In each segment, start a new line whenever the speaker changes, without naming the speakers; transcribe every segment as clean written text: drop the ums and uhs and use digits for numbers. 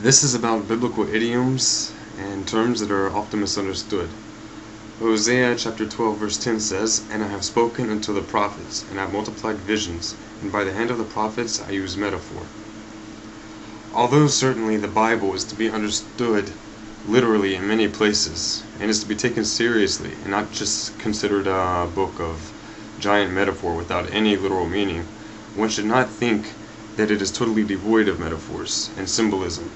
This is about biblical idioms and terms that are often misunderstood. Hosea chapter 12 verse 10 says, "And I have spoken unto the prophets, and I have multiplied visions, and by the hand of the prophets I use metaphor." Although certainly the Bible is to be understood literally in many places, and is to be taken seriously, and not just considered a book of giant metaphor without any literal meaning, one should not think that it is totally devoid of metaphors and symbolism.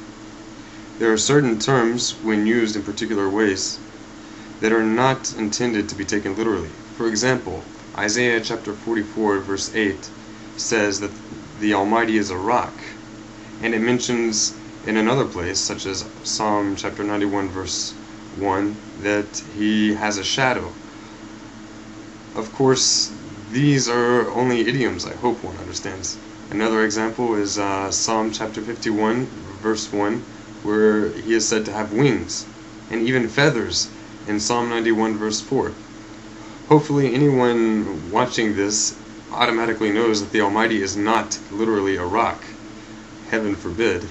There are certain terms, when used in particular ways, that are not intended to be taken literally. For example, Isaiah chapter 44 verse 8 says that the Almighty is a rock, and it mentions in another place, such as Psalm chapter 91 verse 1, that he has a shadow. Of course, these are only idioms, I hope one understands. Another example is Psalm chapter 51 verse 1, where he is said to have wings and even feathers in Psalm 91 verse 4. Hopefully anyone watching this automatically knows that the Almighty is not literally a rock. Heaven forbid.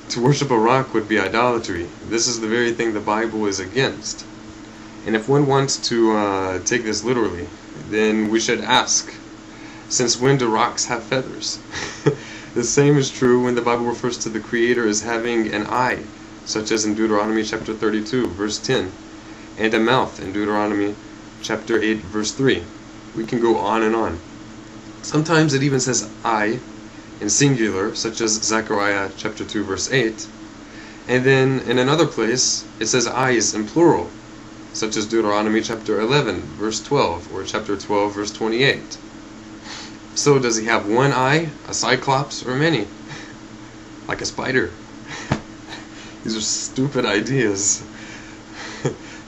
To worship a rock would be idolatry. This is the very thing the Bible is against. And if one wants to take this literally, then we should ask, since when do rocks have feathers? The same is true when the Bible refers to the Creator as having an eye, such as in Deuteronomy chapter 32 verse 10, and a mouth in Deuteronomy chapter 8 verse 3. We can go on and on. Sometimes it even says I in singular, such as Zechariah chapter 2 verse 8, and then in another place it says eyes in plural, such as Deuteronomy chapter 11 verse 12 or chapter 12 verse 28. So does he have one eye, a cyclops, or many? Like a spider. These are stupid ideas.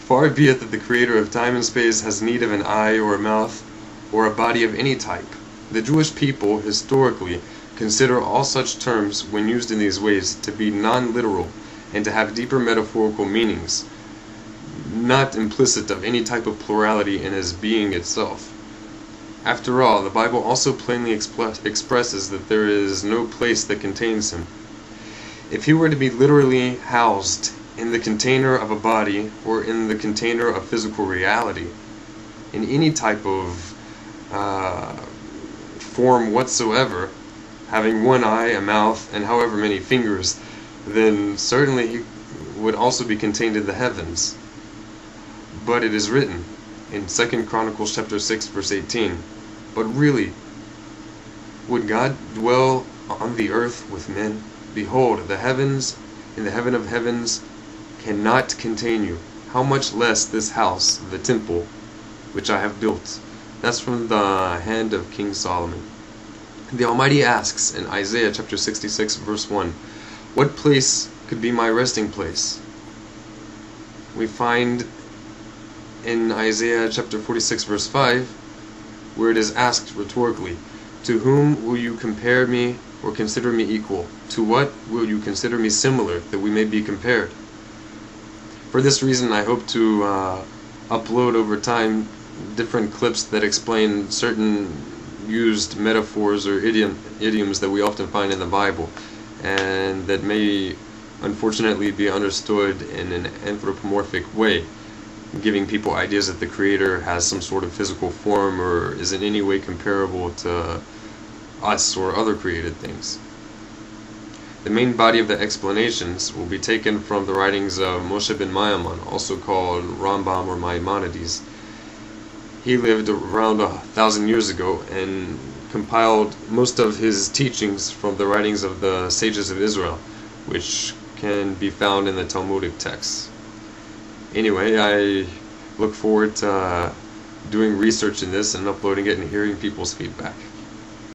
Far be it that the Creator of time and space has need of an eye or a mouth or a body of any type. The Jewish people historically consider all such terms, when used in these ways, to be non-literal and to have deeper metaphorical meanings, not implicit of any type of plurality in his being itself. After all, the Bible also plainly expresses that there is no place that contains him. If he were to be literally housed in the container of a body or in the container of physical reality, in any type of form whatsoever, having one eye, a mouth, and however many fingers, then certainly he would also be contained in the heavens. But it is written in 2 Chronicles chapter 6 verse 18, "But really, would God dwell on the earth with men? Behold, the heavens and the heaven of heavens cannot contain you. How much less this house, the temple, which I have built." That's from the hand of King Solomon. The Almighty asks in Isaiah chapter 66 verse 1, "What place could be my resting place?" We find in Isaiah chapter 46 verse 5, where it is asked rhetorically, "To whom will you compare me or consider me equal? To what will you consider me similar, that we may be compared?" For this reason, I hope to upload over time different clips that explain certain used metaphors or idioms that we often find in the Bible, and that may unfortunately be understood in an anthropomorphic way, giving people ideas that the Creator has some sort of physical form or is in any way comparable to us or other created things. The main body of the explanations will be taken from the writings of Moshe ben Maimon, also called Rambam or Maimonides. He lived around 1,000 years ago and compiled most of his teachings from the writings of the sages of Israel, which can be found in the Talmudic texts. Anyway, I look forward to doing research in this and uploading it and hearing people's feedback.